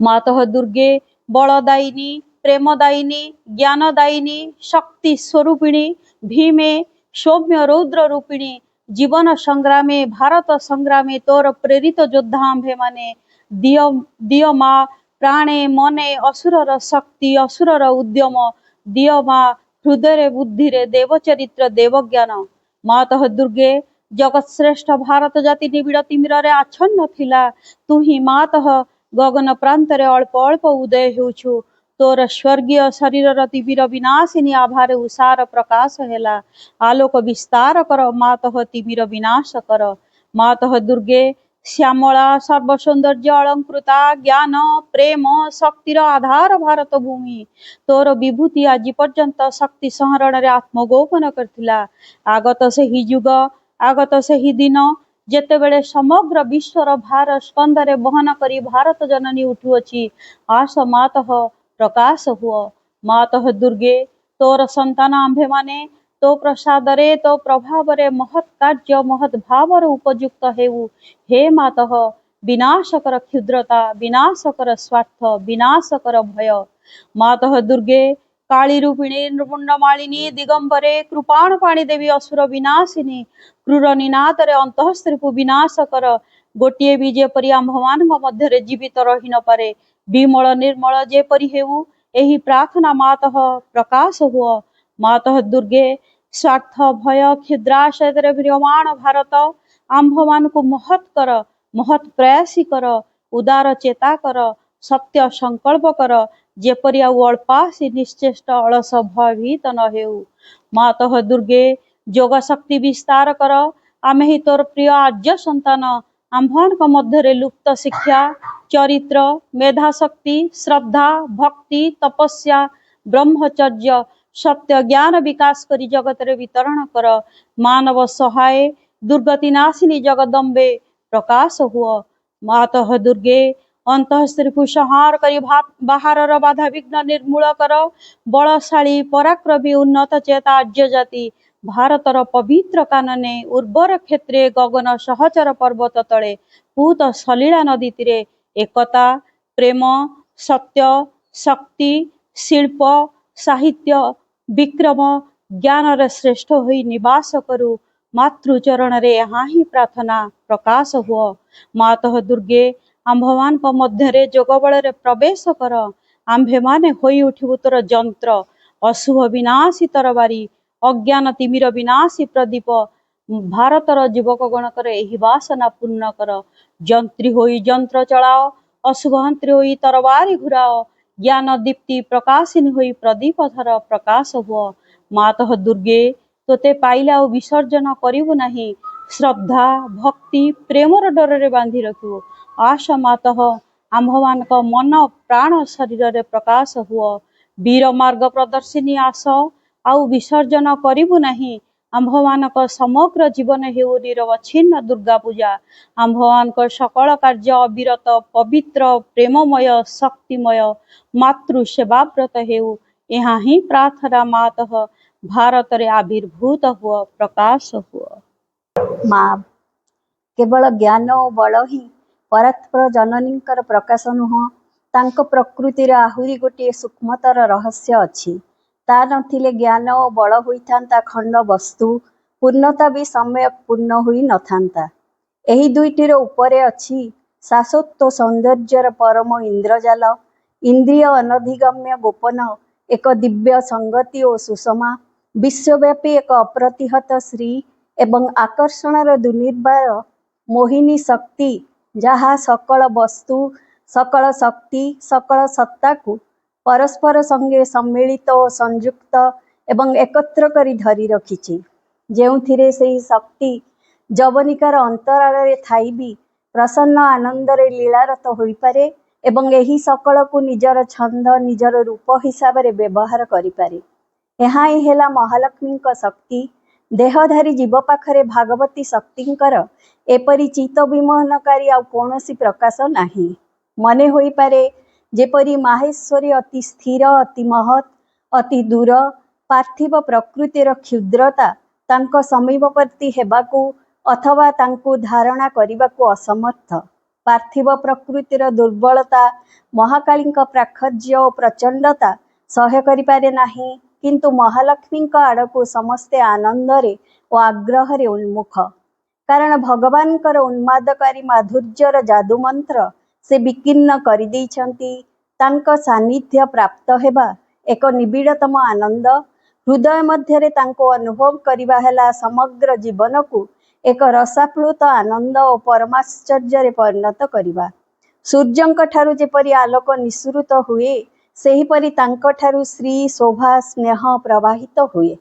मातः दुर्गे बलदायिनी प्रेमदायिनी ज्ञानदायिनी शक्ति स्वरूपिणी भीमे सौम्य रौद्र रूपिणी जीवन संग्रामे भारत संग्रामे तोर प्रेरित योद्धा आम्भे माने दिय दिय मा प्राणे मने असुरर शक्ति असुरर उद्यम दिय मा हृदय बुद्धि रे देवचरित्र देवज्ञान मातः दुर्गे जगत श्रेष्ठ भारत जाति निबिड़ तिमिर आच्छन्न थिला तु ही मातः गगन प्रांत रे अल्प अल्प उदय हेउछु तोर स्वर्गीय शरीर तिमिर विनाशिनी आभारे उषार प्रकाश हेला आलोक विस्तार कर मातः तिमिर विनाश कर मातः दुर्गे श्यामला सर्व सौंदर्य अलंकृता ज्ञान प्रेम शक्तिर आधार भारत भूमि तोर विभूति आज पर्यंत शक्ति संहरण रे आत्मगोपन करथिला आगत से ही युग आगत से ही दिन जेतेबेले समग्र विश्वर भार स्कंदरे बहन करी भारत जननी उठुअछि आस मातः प्रकाश हुआ मातः दुर्गे तोर संतान आम्भे माने तो प्रसाद रे तो प्रभाव रे महत् कार्य महत् भाव रे उपयुक्त हेउ हे मातः विनाश कर क्षुद्रता विनाश कर स्वार्थ विनाश कर भय मातः दुर्गे काली रूपिणी नृपुण्डमालिनी दिगंबरे कृपाण पाणी देवी असुर विनाशिनी क्रूर निनाद रे अंतःस्त्रीपु विनाश कर गोटिए भी जेपरि आम्भमान मध्य जीवित रही न पारे विमल निर्मल जेपरि हेउ एही प्रार्थना मातः प्रकाश हुआ मातः दुर्गे स्वार्थ भय क्षुद्राशय विद्यमान भारत आम्भमान को महत् कर महत् प्रयासी कर उदार चेता कर सत्य संकल्प कर जेपरि आउ अल्पासी निश्चेष्ट अलस भयभीत न हेउ मातः दुर्गे जोग शक्ति विस्तार कर आमे ही तोर प्रिय आर्य संतान आम्भमान मध्य लुप्त शिक्षा चरित्र मेधा शक्ति श्रद्धा भक्ति तपस्या ब्रह्मचर्य सत्य ज्ञान विकास करी जगत रे वितरण कर मानव सहाय दुर्गति नाशिनी जगदम्बे प्रकाश हुआ मातः दुर्गे अंतःस्त्री को संहार करी बाहर बाधा विघ्न निर्मूल कर बलशाली पराक्रमी उन्नत चेता आर्य जाति भारतर पवित्र कानने उर्वर क्षेत्रे गगन सहचर पर्वत तले पूत सलीला नदी तीरे एकता प्रेम सत्य शक्ति शिल्प साहित्य विक्रम ज्ञान रे श्रेष्ठ होई निवास करू मातृचरण रे यहाँ ही प्रार्थना प्रकाश हुआ मातः दुर्गे आम्भमान मध्य रे जोग बल रे प्रवेश कर आम्भे माने होई उठिबु तोर जंत्र अशुभ विनाशी तरबारी अज्ञान तिमिर विनाशी प्रदीप भारतर युवक गणकर एही वासना पूर्ण कर जंत्री होई जंत्र चलाओ अशुभंत्री होई तरबारी घुराओ ज्ञान दीप्ति प्रकाशिनी होई प्रदीप धर प्रकाश हुआ मातः दुर्गे तोते पाइला और विसर्जन करिबु नाही श्रद्धा भक्ति प्रेमर डर रे बांधी रखिबु आश मातः आम्भमान मन प्राण शरीर रे प्रकाश हुआ वीर मार्ग प्रदर्शिनी आस आउ विसर्जन करिबु नाही आम्भमान समग्र जीवन हेउ निरवच्छिन्न दुर्गा पूजा आम्भमान सकल कार्य अविरत पवित्र प्रेममय शक्तिमय मातृ सेवाव्रत हेउ यहाँ ही प्रार्थना मातः भारत रे आविर्भूत हुआ प्रकाश हुआ माँ केवल ज्ञान और बल ही परात्पर जननींकर प्रकाश नुह तांको प्रकृतिर आहुरी गोटे सूक्ष्मतर रहस्य अछि ता नथिले ज्ञान और बल होइथांता खंड वस्तु पूर्णता भी समय पूर्ण हुई नथांता एही दुईटीर उपरे अछि शाश्वत सौंदर्यर परम इंद्रजाल इंद्रिय अनधिगम्य गोपन एक दिव्य संगति और सुषमा विश्वव्यापी एक अप्रतिहत श्री एवं आकर्षणर दुर्निर्बार मोहिनी शक्ति जहा सकल वस्तु सकल शक्ति सकल सत्ता को परस्पर संगे सम्मिलित और संयुक्त एवं एकत्र करी धरी रखिछि जेउथिरे सेही शक्ति जवनिकार अंतराल रे थाई भी प्रसन्न आनंद रे लीलारत होई पारे एवं एही सकल को निजर छंद निजर रूप हिसाब रे व्यवहार करि पारे यहाँ ही हेला महालक्ष्मी शक्ति देहधारी जीव पाखरे भागवती शक्तिंकर एपरी चित्त विमोहनकारी आ कौनसी प्रकाश नाही मने होई पारे जेपरी माहेश्वरी अति स्थिर अति महत् अति दूर पार्थिव प्रकृतिर क्षुद्रता तांको समीपवर्ती हेबाकू अथवा तांको धारणा करिबाकू असमर्थ पार्थिव प्रकृतिर दुर्बलता महाकालीଙ୍କ प्राखर्य और प्रचंडता सह्य करिपारे नाही, किंतु महालक्ष्मीଙ୍କ आड़कू समस्ते आनंदरे और आग्रहरे उन्मुख। कारण भगवानଙ୍କର उन्मादकारी माधुर्यर जादू मंत्र से विकीर्ण कर देइछंती। तांको सान्निध्य प्राप्त हेबा एक निबिड़तम आनंद हृदय मध्यरे तांको अनुभव करिबा हेला समग्र जीवन को एक रसाप्लुत आनंद और परमाश्चर्य परिणत करिबा। सूर्यंक ठारू जेपरि आलोक निसृत हुए सेहीपरि तांको ठारू श्री शोभा स्नेह प्रवाहित हुए।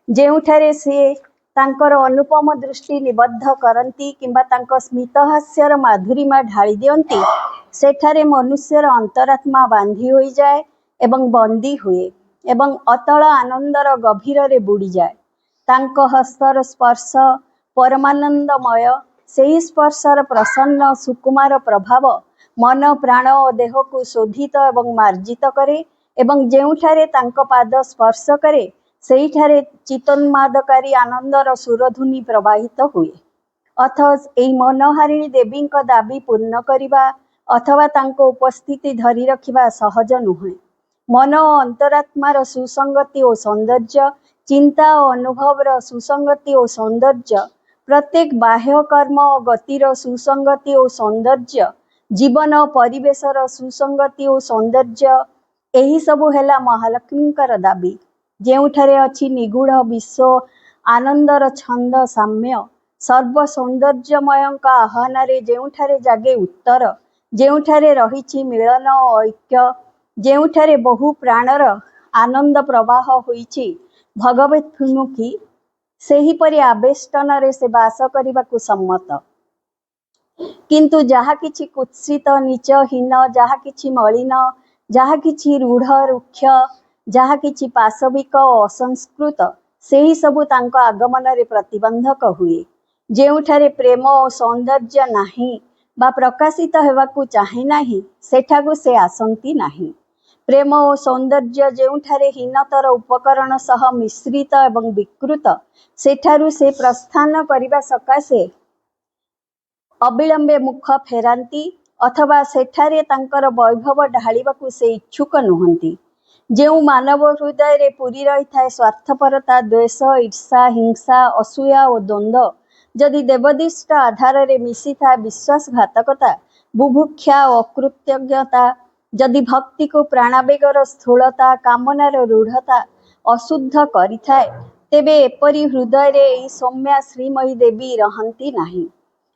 जेउठारे से तांकर अनुपम दृष्टि निबद्ध करती किंबा तांको स्मितहास्यर माधुरीमा ढाली दियंती, सेठारे मनुष्यर अंतरात्मा बांधी होई जाए एवं बंदी हुए एवं अतल आनंदर गभीर रे बुड़ी जाए। तांको हस्तर स्पर्श परमानंदमय, सेही स्पर्शर प्रसन्न सुकुमार प्रभाव मन प्राण और देह को शोधित एवं मार्जित करे एवं जेउठारे तांको पाद स्पर्श करे सेहीठारे चितोन्मादकारी आनंदर सुरधुनी प्रवाहित हुए। अथच एही मनोहारिणी देवी दाबी पूर्ण करिबा अथवा तांको उपस्थिति धरी रखिबा सहज नुहे। मन और अंतरात्मार सुसंगति और सौंदर्य, चिंता और अनुभवर सुसंगति और सौंदर्य, प्रत्येक बाह्य कर्म और गतिर सुसंगति और सौंदर्य, जीवन और परिवेशर सुसंगति और सौंदर्य, यही सबु हेला महालक्ष्मींकर दाबी। जेउठारे अछि निगूढ़ विश्व आनंदर छंद साम्य, सर्व सौंदर्यमयंक आह्वान जेउठारे जागे उत्तर, जेउठारे रहिछि मिलन और ऐक्य, जेउठारे बहु प्राणर आनंद प्रवाह होइछि भगवत्मुखी, सेहीपरि आवेष्टन रे से बास करिबाकु सम्मत। किंतु जहा किछि कुत्सित नीच हीन, जहा किछि मलिन, जहा किछि रूढ़ रुक्ष, जहा किछि पाशविक और असंस्कृत, सेही सबु तांको आगमन रे प्रतिबंधक हुए। जेउठारे प्रेम और सौंदर्य नाही बा प्रकाशित हेबाकु चाहे नाही, सेठाकु से आसंती नाही। प्रेम और सौंदर्य जेउठारे हीनतर उपकरण सह मिश्रित एवं विकृत, सेठारु से प्रस्थान करिबा सकाशे अविलंबे मुख फेरांती अथवा सेठारे तांकर वैभव ढालिबाकु से इच्छुक नुहंती। जेउ मानव हृदय रे पूरी रही थाए स्वार्थपरता, द्वेष, ईर्षा, हिंसा, असूया और द्वंद्व, जदि देवदिष्ट आधार रे मिसी था विश्वासघातकता, बुभुक्षा और अकृतज्ञता, जदि भक्ति को प्राणावेगर स्थूलता, कामनार रूढ़ता अशुद्ध करि थाए, तेबे एपरी हृदय रे एही सौम्या श्रीमयी देवी रहंती नाही।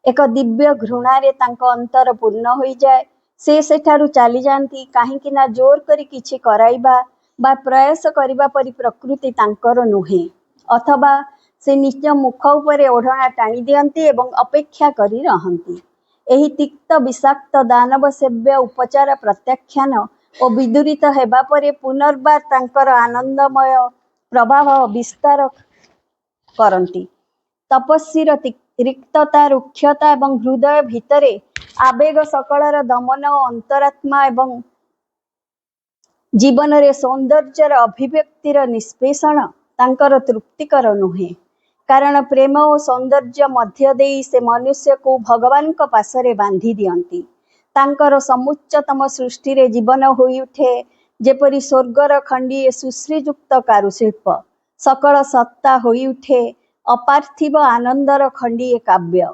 एक दिव्य घृणारे तांको अंतर पूर्ण होई जाए। से सेठारु चली जाती कहीं ना जोर करी किछि कराइबा बा प्रयास करिबा परी प्रकृति तांकर नुहे, अथवा से निज मुख उपरे ओढ़ना टाणी दियंती एवं अपेक्षा करी रहंती। एही तिक्त विषाक्त दानव सेव्य उपचार प्रत्याख्यान और विदूरित हेबा परे पुनर्बार तांकर आनंदमय प्रभाव विस्तार करंती। तपस्वीर रिक्तता, रुक्षता एवं हृदय भितरे आवेग सकलर दमन और अंतरात्मा एवं जीवन रे सौंदर्यर अभिव्यक्तिर निष्पेषण तांकर तृप्तिकर नुहे। कारण प्रेम और सौंदर्य मध्य देई से मनुष्य को भगवान को पासरे बांधी दियंती। तांकर समुच्चतम सृष्टि रे जीवन होई उठे जेपरि स्वर्गर खंडीए सुश्रीयुक्त कारुशिल्प, सकल सत्ता होई उठे अपार्थिव आनंदर खंडीए काव्य।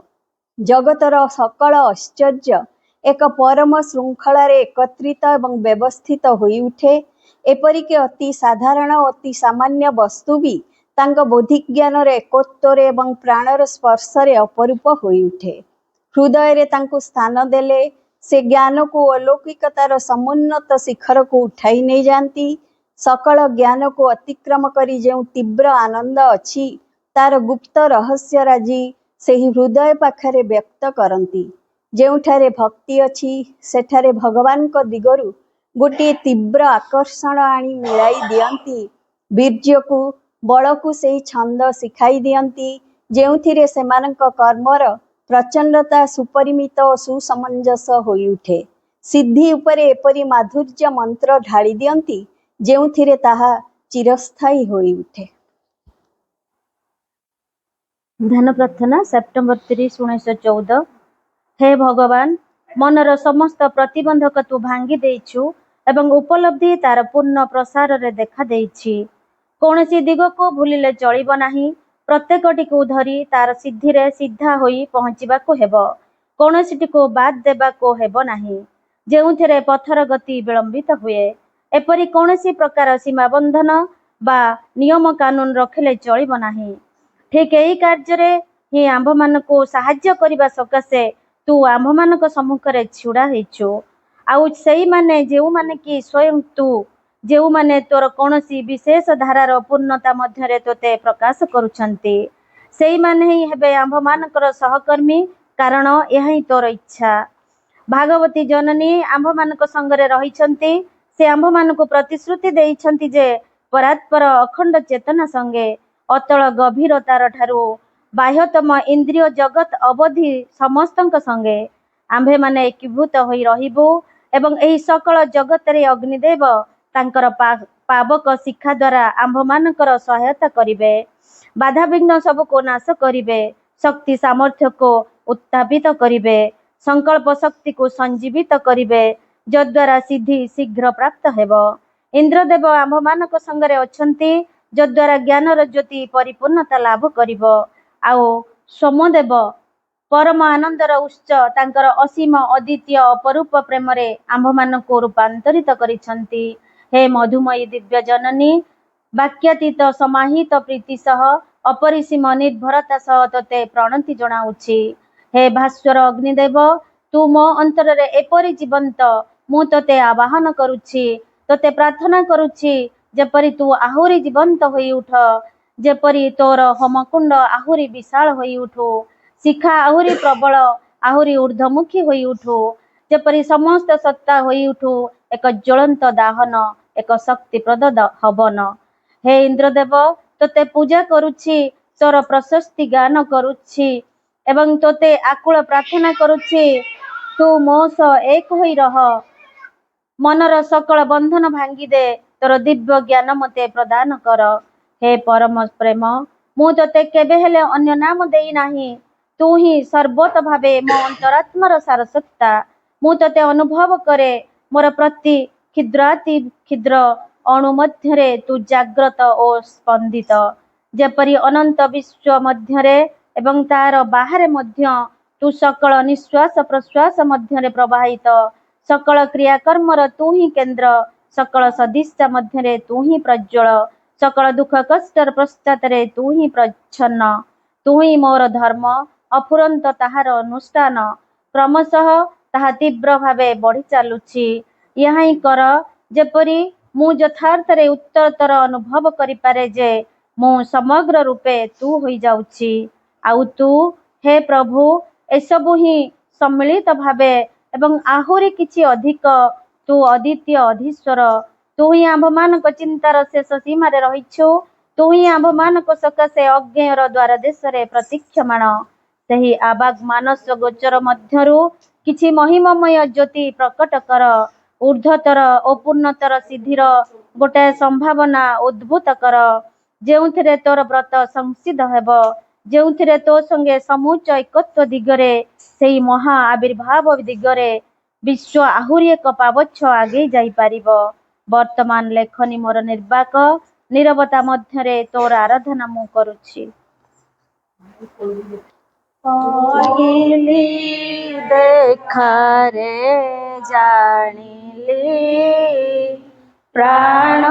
जगतर सकल आश्चर्य एक परम श्रृंखलार एकत्रित एवं व्यवस्थित होई उठे। एपरिक अति साधारण अति सामान्य वस्तु भी तांको बौद्धिक ज्ञानर एकत्वरे एवं प्राणर स्पर्शरे अपरूप होई उठे। हृदय रे तांको स्थान देले से ज्ञान को अलौकिकतार समुन्नत शिखर को उठाई नहीं जाती। सकल ज्ञान को अतिक्रम करी जो तीव्र आनंद अच्छी तार गुप्त रहस्य राजी से ही हृदय पाखरे व्यक्त करती। जेउठारे भक्ति अच्छी सेठारे भगवान को दिगरु गोटे तीव्र आकर्षण आनी मिलाई दियंती। वीर्य को बल को से छंद शिखाई दियंती जेउथिरे सेमानक कर्मर प्रचंडता सुपरिमित और सुसमंजस होई उठे। सिद्धि उपरे एपरी माधुर्य मंत्र ढाली दियंती जेउथिरे ताहा चिरस्थायी होई उठे। ध्यान प्रार्थना सेप्टेम्बर 30, 1914। हे भगवान, मनर समस्त प्रतिबंधक तू भांगी देइछु एवं उपलब्धि तार पूर्ण प्रसार रे देखा देइछि। कौनसी दिग को भूलिले चलिब नाही। प्रत्येकटी को धरी तार सिद्धि रे सिद्धा होई पहुँचीबा को हेबो। कौनसी को बाद देबा को हेबो नाही। जेउथिरे पथर गति विलंबित हुए। एपरि कौनसी प्रकार सीमा बंधन बा नियम कानून रखिले चलिब नाही। ठीक एही कार्य ही आंभ मानकु साहाय्य करिबा सकाशे तू आंभ मानक सम्मुखरे छुड़ा हेछु। आउ सेई माने जेउ माने कि स्वयं तू जेउ माने तोर कौनसी विशेष धारार पूर्णता मध्यरे तोते प्रकाश करुछंती सेई माने ही हेबे आंभ मानकर सहकर्मी कारण यह ही तोर इच्छा। भागवती जननी आंभ मानक संगरे रहिछंती। से आंभ मानकु प्रतिश्रुति देइछंती जे परात्पर अखंड चेतना संगे अतल गभीरतार ठारू बाह्यतम इंद्रिय जगत अवधि समस्तंक संगे आंभे माने एकीभूत होई रहिबु एवं एही सकल जगत रे अग्निदेव तांकर पावक शिक्षा द्वारा आंभ मानकर सहायता करिवे। बाधा विघ्न सब को नाश करिवे। शक्ति सामर्थ्य को उत्थापित करिवे। संकल्प शक्ति को संजीवित करिवे जद्वारा सिद्धि शीघ्र प्राप्त हेबो। इंद्रदेव आंभ मानक संगरे अछंती जद्वारा ज्ञानर ज्योति परिपूर्णता लाभ करिवो। आओ सोमदेव परम आनंदर उच्च तांकर असीम अद्वितीय अपरूप प्रेम रे आंभ मानकु रूपांतरित करिछंती। हे मधुमयी दिव्य जननी वाक्यातीत समाहित प्रीति सह अपरिसीम निर्भरता सह तोते प्रणति जणाउछि। हे भास्वर अग्निदेव तू मो अंतर रे एपरि जीवंत मु तोते आवाहन करुछि। तोते प्रार्थना करुछि जेपरि तू आहुरी जीवंत होई उठ। जेपरि तोर होमकुंड आहुरी विशाल होई उठु। शिखा आहुरी प्रबल आहुरी ऊर्ध्वमुखी होई उठु। जेपरि समस्त सत्ता होई उठु एक ज्वलंत दाहन एक शक्तिप्रद हवन। हे इंद्रदेव तोते पूजा करुछि तोर प्रशस्ति गान करुछि एवं तोते आकुल प्रार्थना करुछि तू मो सह एक होई रह। मनर सकल बंधन भांगी दे तोर दिव्य ज्ञान मते प्रदान कर। हे परम प्रेम मु तोते केबे हेले अन्य नाम देई नाही। तू ही सर्वत भावे मो अंतरात्मार सारसत्ता। मु तोते अनुभव करे मोर प्रति क्षुद्राति क्षुद्र अणु मध्यरे तू जाग्रत ओ स्पंदित। जेपरि अनंत विश्व मध्यरे एवं तार बाहरे मध्य तू सकल निश्वास प्रश्वास मध्यरे प्रवाहित। सकल क्रियाकर्मर तू ही केंद्र। सकल सदिशा मध्यरे तू ही प्रज्वल। सकल दुख कष्टर पश्चातरे तू ही प्रच्छन्न। तू ही मोर धर्म अफुरंत ताहार अनुष्ठान क्रमशः ताहा तीव्र भावे बढ़ी चलुछि। यहाँ ही कर जेपरि मु यथार्थ रे उत्तरतर अनुभव करिपारे जे मु समग्र रूपे तू होई जाउछि। आउ तू हे प्रभु एसबु ही सम्मिलित भावे एवं आहुरी किछि अधिक तू अद्वितीय अधीश्वर। तू ही आंभ मानक चिंतार शेष सीमा रे रहिछु। तू ही आंभ मानक सकाशे अज्ञेयर द्वार देश रे प्रतीक्षमाण। सेही आबाग मानस गोचर मध्यरु किछि महिमामय ज्योति प्रकट कर। ऊर्ध्वतर ओ पूर्णतर सिद्धिर गोटे संभावना उद्भूत कर जेउथिरे तोर व्रत संसिद्ध हेबो। जेउथिरे तो संगे समूच एकत्व दिगरे सेही महा आविर्भाव दिगरे विश्व आहुरी एक पावच्छ आगे जाई पारिबो। वर्तमान लेखनी मोर निर्वाक नीरवता मध्यरे तोर आराधना मु करुछि। କହିଲି ଦେଖାରେ ଜାଣିଲି ପ୍ରାଣ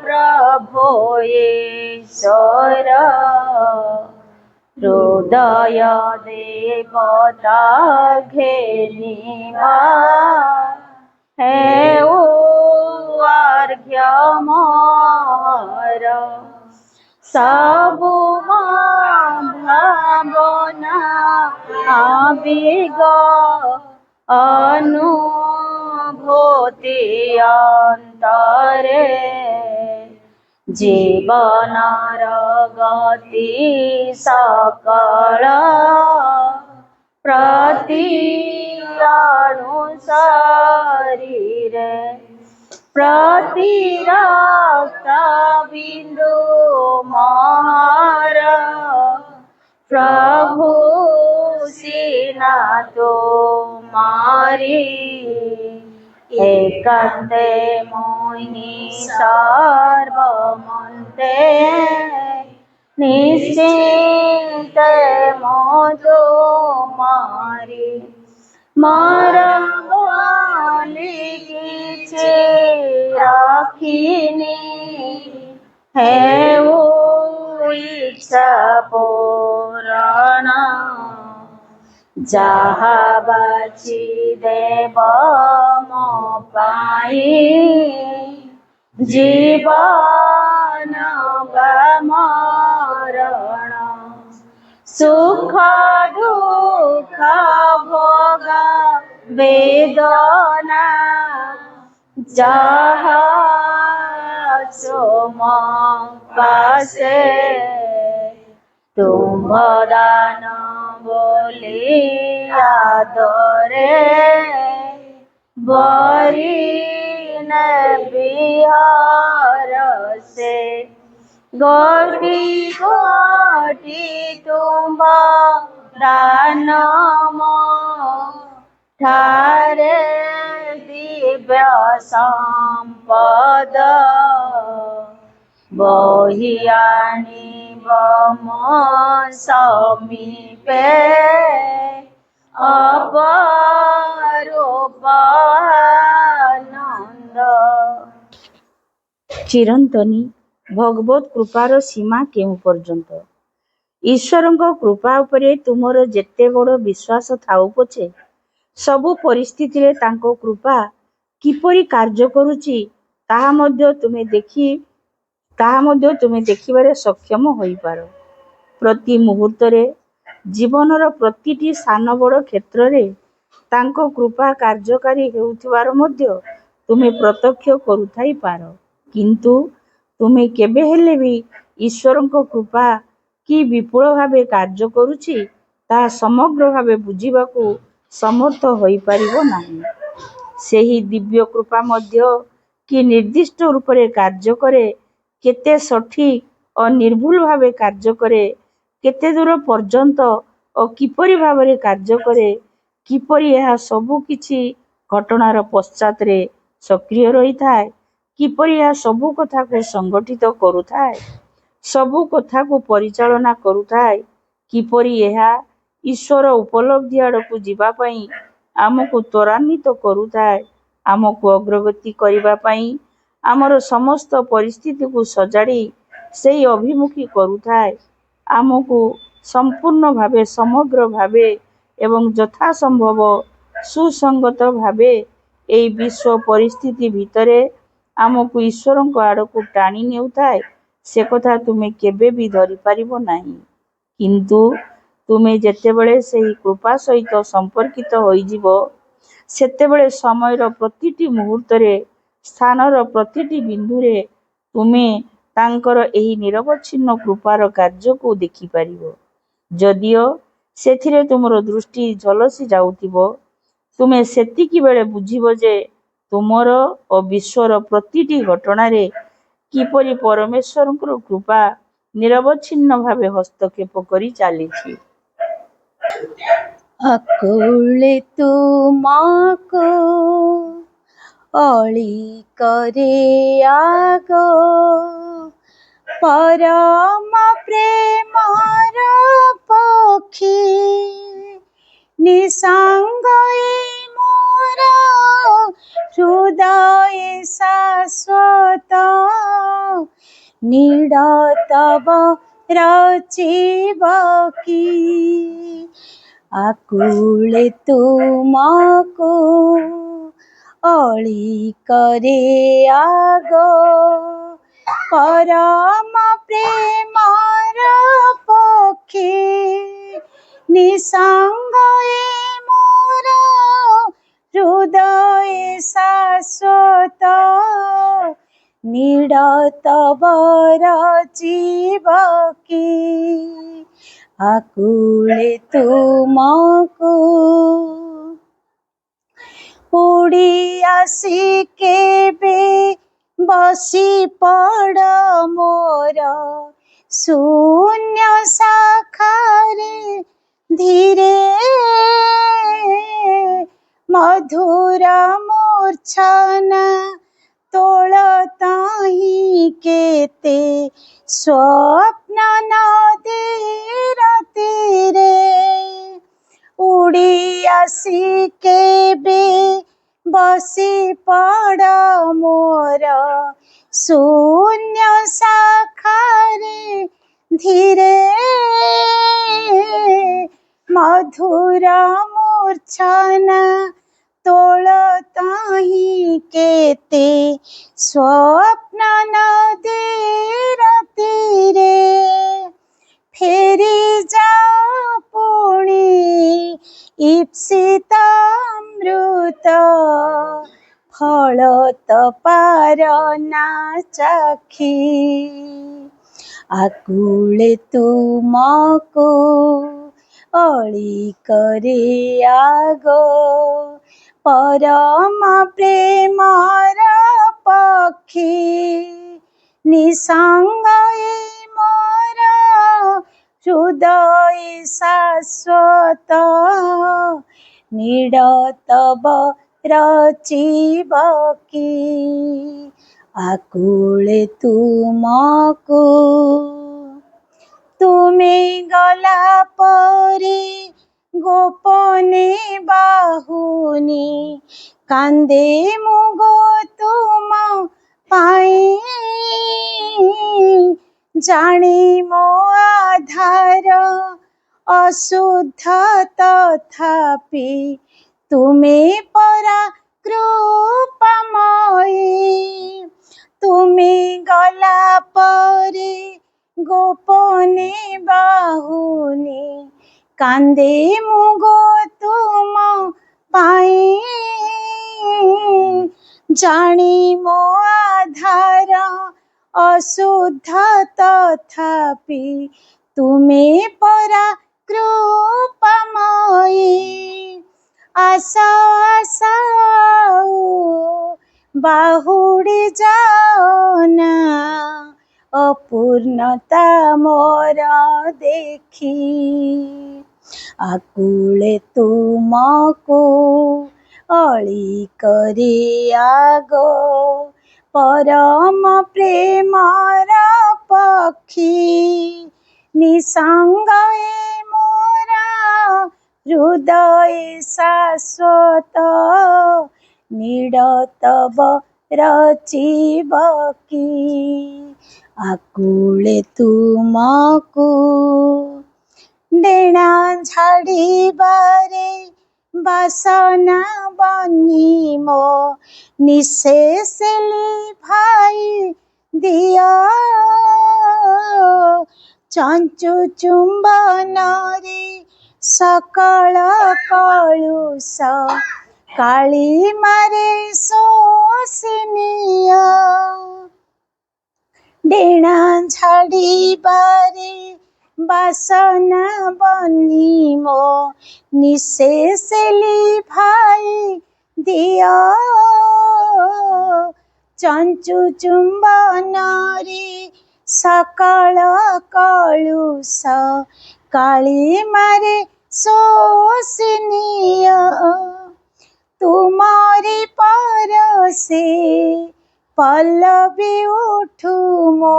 ପ୍ରଭୁ ଈଶ୍ୱର ହୃଦୟ ଦେବତା ଘେନିବା ହେଉ ଅର୍ଘ୍ୟ ମୋର ସବୁ ଭାବନା ଆବେଗ ଅନୁଭୂତି ଅନ୍ତରେ ଜୀବନର ଗତି ସକଳ ପ୍ରତି ଅଣୁ ଶରୀରେ ପ୍ରତି ରକ୍ତ ବିନ୍ଦୁ ମୋର ପ୍ରଭୁ সিনা তোমারি একান্তে মোহি সর্বমন্তে নিশ্চিন্তে মো তোমারি মরবলি কিছু রাখিনি হেউ ইচ্ছা পুরাণ যাহা বাছি দেব ମୋ ପାଇଁ ଜୀବନ ବା ମରଣ ସୁଖ ଦୁଃଖ ଭୋଗ ବେଦନା ଯାହା ତୁମ ପାଶେ ତୁମ୍ଭ ଦାନ ବୋଲି ଆଦରେ ବରି ନେବି ହରସେ ଗୋଟି ଗୋଟି ତୁମ୍ଭ ଦାନ ମୋ ଠାରେ ଦିବ୍ୟ ସମ୍ପଦ ବହି ଆଣିବ ମୋ ସମୀପେ ଅପରୂପ ଆନନ୍ଦ। ଚିରନ୍ତନୀ ଭଗବତ କୃପାର ସୀମା କେଉଁ ପର୍ଯ୍ୟନ୍ତ? ଈଶ୍ୱରଙ୍କ କୃପା ଉପରେ ତୁମର ଯେତେ ବଡ଼ ବିଶ୍ୱାସ ଥାଉ ପଛେ ସବୁ ପରିସ୍ଥିତିରେ ତାଙ୍କ କୃପା କିପରି କାର୍ଯ୍ୟ କରୁଛି ତାହା ମଧ୍ୟ ତୁମେ ଦେଖିବାରେ ସକ୍ଷମ ହୋଇପାର। ପ୍ରତି ମୁହୂର୍ତ୍ତରେ ଜୀବନର ପ୍ରତିଟି ସାନ ବଡ଼ କ୍ଷେତ୍ରରେ ତାଙ୍କ କୃପା କାର୍ଯ୍ୟକାରୀ ହେଉଥିବାର ମଧ୍ୟ ତୁମେ ପ୍ରତ୍ୟକ୍ଷ କରୁଥାଇପାର। କିନ୍ତୁ ତୁମେ କେବେ ହେଲେ ବି ଈଶ୍ୱରଙ୍କ କୃପା କି ବିପୁଳ ଭାବେ କାର୍ଯ୍ୟ କରୁଛି ତାହା ସମଗ୍ର ଭାବେ ବୁଝିବାକୁ ସମର୍ଥ ହୋଇପାରିବ ନାହିଁ। ସେହି ଦିବ୍ୟ କୃପା ମଧ୍ୟ କି ନିର୍ଦ୍ଦିଷ୍ଟ ରୂପରେ କାର୍ଯ୍ୟ କରେ, କେତେ ସଠିକ୍ ଓ ନିର୍ଭୁଲ ଭାବେ କାର୍ଯ୍ୟ କରେ, କେତେ ଦୂର ପର୍ଯ୍ୟନ୍ତ ଓ କିପରି ଭାବରେ କାର୍ଯ୍ୟ କରେ, କିପରି ଏହା ସବୁ କିଛି ଘଟଣାର ପଶ୍ଚାତରେ ସକ୍ରିୟ ରହିଥାଏ, କିପରି ଏହା ସବୁ କଥାକୁ ସଂଗଠିତ କରୁଥାଏ, ସବୁ କଥାକୁ ପରିଚାଳନା କରୁଥାଏ, କିପରି ଏହା ଈଶ୍ୱର ଉପଲବ୍ଧି ଆଡ଼କୁ ଯିବା ପାଇଁ ଆମକୁ ତ୍ୱରାନ୍ୱିତ କରୁଥାଏ, ଆମକୁ ଅଗ୍ରଗତି କରିବା ପାଇଁ ଆମର ସମସ୍ତ ପରିସ୍ଥିତିକୁ ସଜାଡ଼ି ସେହି ଅଭିମୁଖୀ କରୁଥାଏ, ଆମକୁ ସମ୍ପୂର୍ଣ୍ଣ ଭାବେ ସମଗ୍ର ଭାବେ ଏବଂ ଯଥାସମ୍ଭବ ସୁସଙ୍ଗତ ଭାବେ ଏହି ବିଶ୍ୱ ପରିସ୍ଥିତି ଭିତରେ ଆମକୁ ଈଶ୍ୱରଙ୍କ ଆଡ଼କୁ ଟାଣି ନେଉଥାଏ, ସେକଥା ତୁମେ କେବେ ବି ଧରିପାରିବ ନାହିଁ। କିନ୍ତୁ ତୁମେ ଯେତେବେଳେ ସେହି କୃପା ସହିତ ସମ୍ପର୍କିତ ହୋଇଯିବ, ସେତେବେଳେ ସମୟର ପ୍ରତିଟି ମୁହୂର୍ତ୍ତରେ, ସ୍ଥାନର ପ୍ରତିଟି ବିନ୍ଦୁରେ ତୁମେ ତାଙ୍କର ଏହି ନିରବଚ୍ଛିନ୍ନ କୃପାର କାର୍ଯ୍ୟକୁ ଦେଖିପାରିବ। ଯଦିଓ ସେଥିରେ ତୁମର ଦୃଷ୍ଟି ଝଲସି ଯାଉଥିବ, ତୁମେ ସେତିକିବେଳେ ବୁଝିବ ଯେ ତୁମର ଓ ବିଶ୍ୱର ପ୍ରତିଟି ଘଟଣାରେ କିପରି ପରମେଶ୍ୱରଙ୍କର କୃପା ନିରବଚ୍ଛିନ୍ନ ଭାବେ ହସ୍ତକ୍ଷେପ କରି ଚାଲିଛି। ଆକୁଳେ ତୁମକୁ ଅଳି କରେ ଆଗ ପରମ ପ୍ରେମର ପକ୍ଷୀ ନିସଙ୍ଗ ମୋର ହୃଦୟ ଶାଶ୍ୱତ ନୀଡ଼ ତବ ରଚିବ କି ଆକୁଳେ ତୁମକୁ ଅଳି କରେ ଆଗ ପରମ ପ୍ରେମର ପକ୍ଷୀ ନିସଙ୍ଗ ମୋର ହୃଦୟ ଶାଶ୍ୱତ ନୀଡ଼ ତବ ରଚିବ କି ଆକୁଳେ ତୁମକୁ ଉଡ଼ି ଆସି କେବେ ବସି ପଡ଼ ମୋର ଶୂନ୍ୟ ଶାଖାରେ ଧୀରେ ଆସି କେବେ ବସି ପଡ଼ ମୋର ଶୂନ୍ୟ ଶାଖାରେ ଧୀରେ ମଧୁର ମୂର୍ଚ୍ଛନା ତୋଳ ତାହିଁ କେତେ ସ୍ୱପ୍ନ ନଦୀର ତୀରେ ଫେରି ଯାଅ ପୁଣି ଇପ୍ସିତ ଅମୃତ ଫଳ ତ ପାର ନା ଚାଖି ଆକୁଳେ ତୁମକୁ ଅଳି କରେ ଆଗ ପରମ ପ୍ରେମର ପକ୍ଷୀ ନିସଙ୍ଗ ମୋର ହୃଦୟ ଶାଶ୍ୱତ ନିଡ଼ତବ ରଚିବ କି ଆକୁଳେ ତୁମକୁ ତୁମେ ଗଲା ପରେ ଗୋପନେ ବାହୁନି କାନ୍ଦେ ମୁଁ ଗো ତୁମ ପାଇଁ ଜାଣି ମୋ ଆଧାର ଅଶୁଦ୍ଧ ତଥାପି ତୁମେ ପରା କୃପାମୟୀ ତୁମେ ଗଲା ପରେ ଗୋପନେ ବାହୁନି କାନ୍ଦେ ମୁଁ ଗো ତୁମ ପାଇଁ ଜାଣି ମୋ ଆଧାର ଅଶୁଦ୍ଧ ତଥାପି ତୁମେ ପରା କୃପାମୟୀ ଆସ ଆସ ବାହୁଡ଼ି ଯାଅ ନା ଅପୂର୍ଣ୍ଣତା ମୋର ଦେଖି ଆକୁଳେ ତୁମକୁ ଅଳି କରେ ଆଗ ପରମ ପ୍ରେମର ପକ୍ଷୀ ନିସଙ୍ଗ ମୋର ହୃଦୟ ଶାଶ୍ୱତ ନିଡ଼ତବ ରଚିବ କି ଆକୁଳେ ତୁମକୁ ଡେଣା ଝାଡ଼ିବାରେ ବାସନା ବନି ମୋ ନିଶେଷ ଲିଭାଇ ଦିଅ ଚଞ୍ଚୁ ଚୁମ୍ବନରେ ସକଳ କଳୁଷ କାଳିମାରେ ଶୋଷି ନିଅ ଡେଣା ଝାଡ଼ିବାରେ ବାସନା ବନି ମୋ ନିଶେଷ ଲିଭାଇ ଦିଅ ଚଞ୍ଚୁ ଚୁମ୍ବନରେ ସକଳ କଳୁଷ କାଳିମାରେ ଶୋଷି ନିଅ ତୁମରି ପରଶେ ପଲ୍ଲବୀ ଉଠୁ ମୋ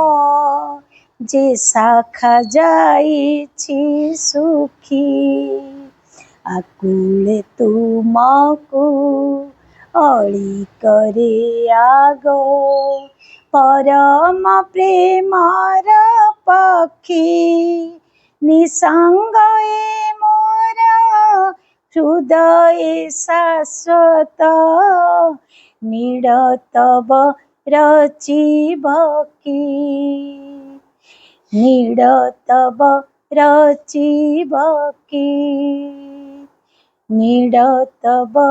ଯେ ଶାଖା ଯାଇଛି ଶୁଖି ଆକୁଳେ ତୁମକୁ ଅଳି କରେ ଆଗ ପରମ ପ୍ରେମର ପକ୍ଷୀ ନିସଙ୍ଗ ମୋର ହୃଦୟ ଶାଶ୍ୱତ ନିଡ଼ତବ ରଚିବ କି ନିଡ଼ତବ ରଚିବ କି ନିଡ଼ତବ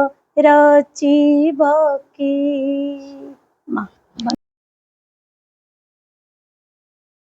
ରଚିବ କି ମା